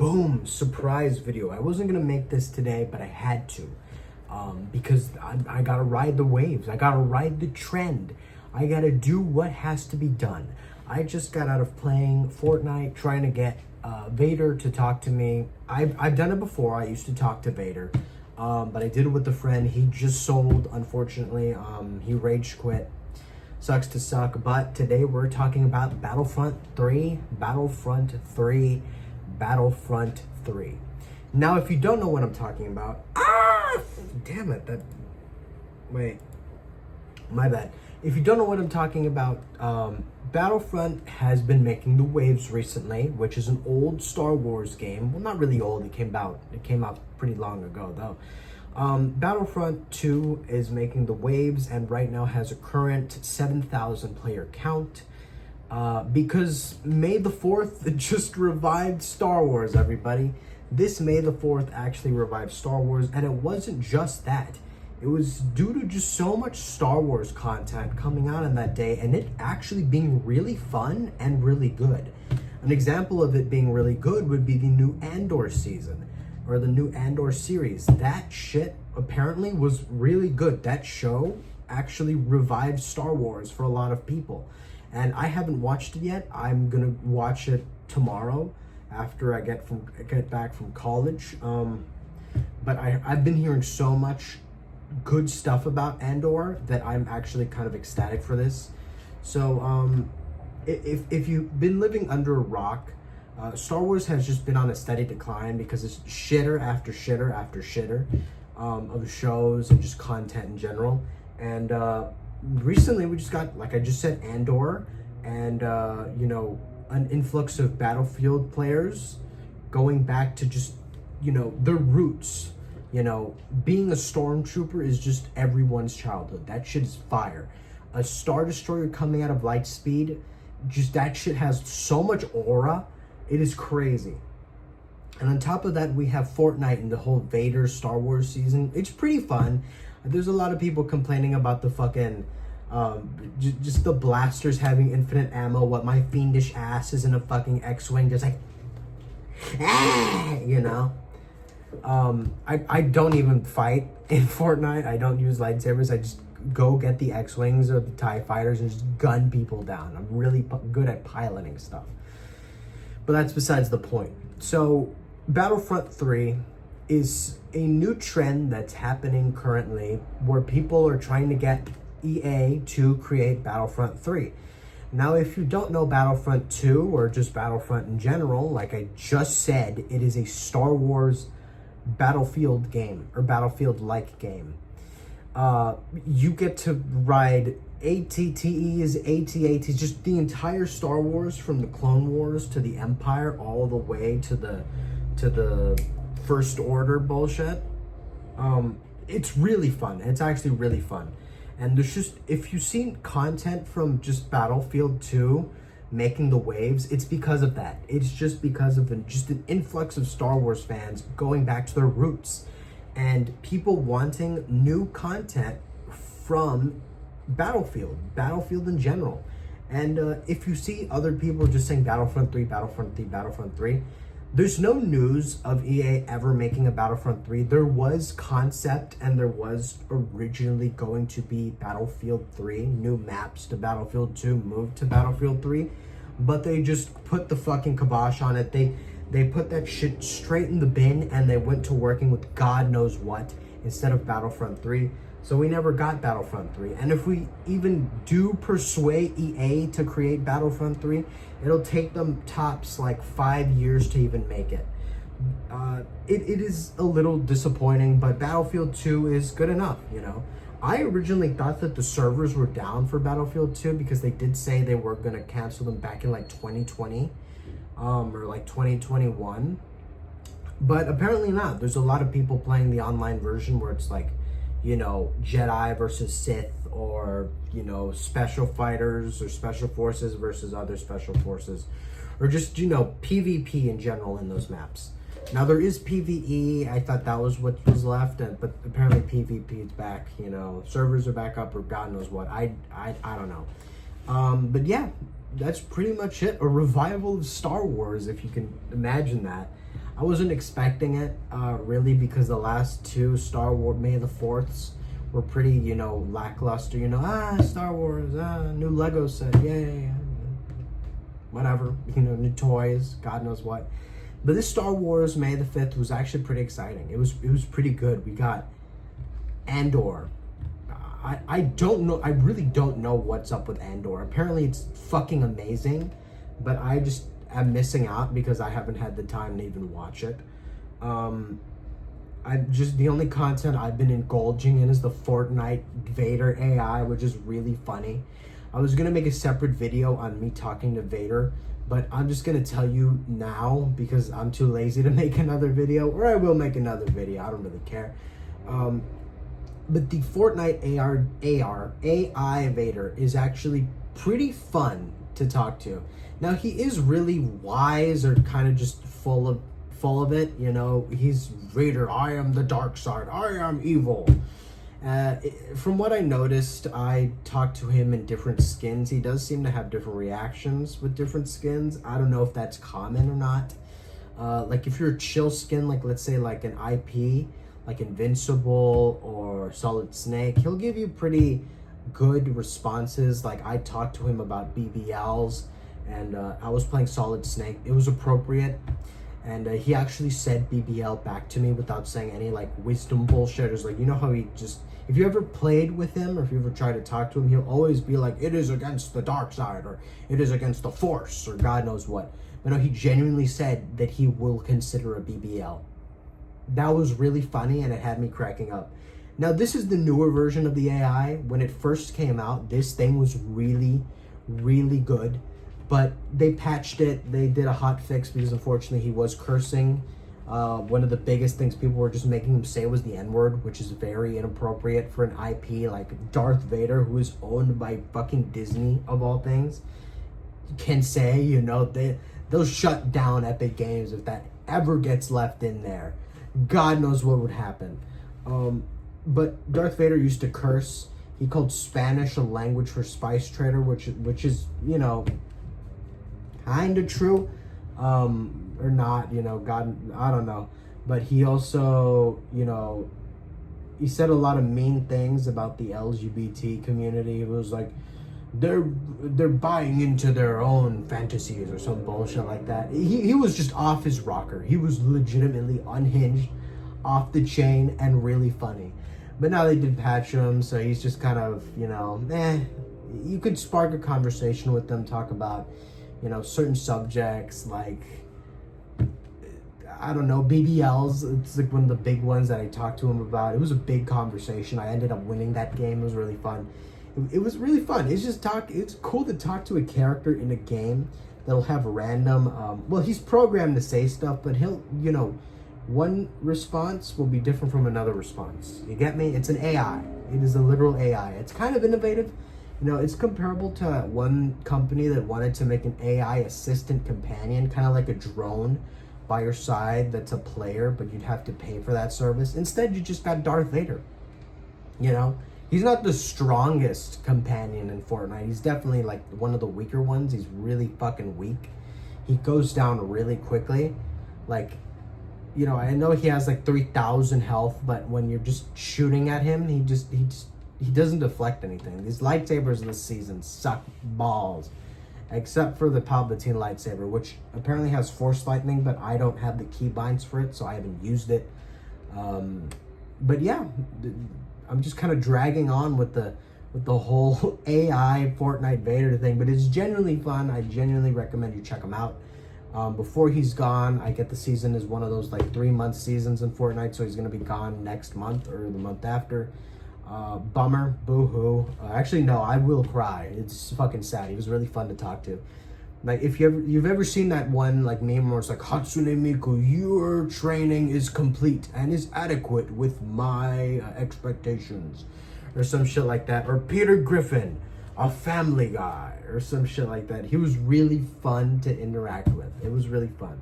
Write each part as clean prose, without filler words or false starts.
Boom, surprise video. I wasn't gonna make this today, but I had to. Because I gotta ride the waves. I gotta ride the trend. I gotta do what has to be done. I just got out of playing Fortnite, trying to get Vader to talk to me. I've done it before. I used to talk to Vader, but I did it with a friend. He just sold, unfortunately. He rage quit. Sucks to suck. But today we're talking about Battlefront 3, Battlefront 3, Battlefront 3. Now, if you don't know what I'm talking about, damn it, wait, my bad. If you don't know what I'm talking about, Battlefront has been making the waves recently, which is an old Star Wars game. Well, not really old. It came out pretty long ago, though. Battlefront 2 is making the waves and right now has a current 7,000 player count. Because May the 4th just revived Star Wars, everybody. This May the 4th actually revived Star Wars, and it wasn't just that. It was due to just so much Star Wars content coming out on that day, and it actually being really fun and really good. An example of it being really good would be the new Andor season, or the new Andor series. That shit apparently was really good. That show actually revived Star Wars for a lot of people. And I haven't watched it yet. I'm gonna watch it tomorrow after I get back from college. But I've been hearing so much good stuff about Andor that I'm actually kind of ecstatic for this. So if you've been living under a rock, Star Wars has just been on a steady decline because it's shitter after shitter after shitter of shows and just content in general. And recently we just got, like I just said, Andor, and an influx of Battlefield players going back to just their roots. Being a stormtrooper is just everyone's childhood. That shit is fire. A Star Destroyer coming out of Lightspeed, just that shit has so much aura. It is crazy. And on top of that, we have Fortnite and the whole Vader Star Wars season. It's pretty fun. There's a lot of people complaining about the fucking just the blasters having infinite ammo. What my fiendish ass is in a fucking X-wing, just like I don't even fight in Fortnite. I don't use lightsabers. I just go get the X-wings or the TIE fighters and just gun people down. I'm really good at piloting stuff. But that's besides the point. So Battlefront 3 is a new trend that's happening currently where people are trying to get EA to create Battlefront 3. Now, if you don't know Battlefront 2 or just Battlefront in general, like I just said, it is a Star Wars Battlefield game or Battlefield-like game. You get to ride ATTEs, AT-ATs, just the entire Star Wars from the Clone Wars to the Empire all the way to the First Order bullshit. It's really fun. It's actually really fun. And there's just, if you've seen content from just Battlefield 2 making the waves, it's because of that. It's just because of just an influx of Star Wars fans going back to their roots and people wanting new content from Battlefield in general. And if you see other people just saying Battlefront 3, Battlefront 3, Battlefront 3, there's no news of EA ever making a Battlefront 3. There was concept and there was originally going to be Battlefield 3, new maps to Battlefield 2, moved to Battlefield 3, but they just put the fucking kibosh on it. They put that shit straight in the bin and they went to working with God knows what instead of Battlefront 3. So we never got Battlefront 3. And if we even do persuade EA to create Battlefront 3, it'll take them tops like 5 years to even make it. It is a little disappointing, but Battlefield 2 is good enough, I originally thought that the servers were down for Battlefield 2 because they did say they were going to cancel them back in like 2020 or like 2021. But apparently not. There's a lot of people playing the online version where it's like, Jedi versus Sith, or, special fighters or special forces versus other special forces, or just, PvP in general in those maps. Now there is PvE. I thought that was what was left, but apparently PvP is back. Servers are back up, or God knows what. I don't know. But yeah, that's pretty much it. A revival of Star Wars, if you can imagine that. I wasn't expecting it, really, because the last two Star Wars May the 4ths were pretty, you know, lackluster. You know, Star Wars, new Lego set, yay, whatever, you know, new toys, God knows what. But this Star Wars May the 5th was actually pretty exciting. It was pretty good. We got Andor. I don't know. I really don't know what's up with Andor. Apparently, it's fucking amazing, but I just am missing out because I haven't had the time to even watch it. The only content I've been indulging in is the Fortnite Vader AI, which is really funny. I was gonna make a separate video on me talking to Vader, but I'm just gonna tell you now because I'm too lazy to make another video, or I will make another video. I don't really care. But the Fortnite AI Vader is actually pretty fun to talk to. Now he is really wise, or kind of just full of it. You know, he's Vader. I am the dark side. I am evil. From what I noticed, I talked to him in different skins. He does seem to have different reactions with different skins. I don't know if that's common or not. Like if you're a chill skin, like let's say like an IP, like Invincible or Solid Snake, he'll give you pretty good responses. Like I talked to him about BBLs, and I was playing Solid Snake. It was appropriate, and he actually said BBL back to me without saying any like wisdom bullshit. It's like, you know how he just, if you ever played with him or if you ever try to talk to him, he'll always be like, it is against the dark side, or it is against the force, or God knows what. But no, he genuinely said that he will consider a BBL. That was really funny, and it had me cracking up. Now, this is the newer version of the AI. When it first came out, this thing was really, really good. But they patched it. They did a hot fix because, unfortunately, he was cursing. One of the biggest things people were just making him say was the N-word, which is very inappropriate for an IP like Darth Vader, who is owned by fucking Disney, of all things, can say, you know, they'll shut down Epic Games if that ever gets left in there. God knows what would happen. But Darth Vader used to curse. He called Spanish a language for spice trader, which is, you know, kind of true, or not, you know, God, I don't know. But he also, you know, he said a lot of mean things about the LGBT community. It was like, they're buying into their own fantasies or some bullshit like that. He was just off his rocker. He was legitimately unhinged, off the chain, and really funny. But now they did patch him, so he's just kind of, you know, you could spark a conversation with them, talk about, you know, certain subjects like, I don't know, BBLs. It's like one of the big ones that I talked to him about. It was a big conversation. I ended up winning that game. It was really fun. It was really fun. It's cool to talk to a character in a game that'll have random, well, he's programmed to say stuff, but he'll, you know, one response will be different from another response. You get me? It's an AI. It is a literal AI. It's kind of innovative. You know, it's comparable to one company that wanted to make an AI assistant companion, kind of like a drone by your side that's a player, but you'd have to pay for that service. Instead, you just got Darth Vader. You know? He's not the strongest companion in Fortnite. He's definitely like one of the weaker ones. He's really fucking weak. He goes down really quickly. Like, you know, I know he has like 3,000 health, but when you're just shooting at him, he doesn't deflect anything. These lightsabers this season suck balls, except for the Palpatine lightsaber, which apparently has Force Lightning, but I don't have the keybinds for it, so I haven't used it. But yeah, I'm just kind of dragging on with the whole AI Fortnite Vader thing, but it's genuinely fun. I genuinely recommend you check him out. Before he's gone, I get the season is one of those like 3-month seasons in Fortnite, so he's gonna be gone next month or the month after. Bummer, boo-hoo. Actually, no, I will cry. It's fucking sad. He was really fun to talk to. Like, if you've ever seen that one like meme where it's like, Hatsune Miku, your training is complete and is adequate with my expectations, or some shit like that. Or Peter Griffin, a Family Guy, or some shit like that. He was really fun to interact with. It was really fun.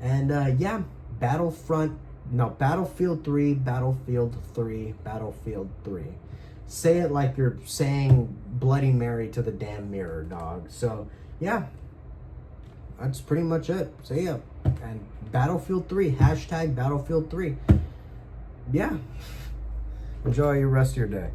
And yeah, Battlefield 3, Battlefield 3, Battlefield 3. Say it like you're saying Bloody Mary to the damn mirror, dog. So, yeah. that's pretty much it. See ya. And Battlefield 3, hashtag Battlefield 3. Yeah. Enjoy your rest of your day.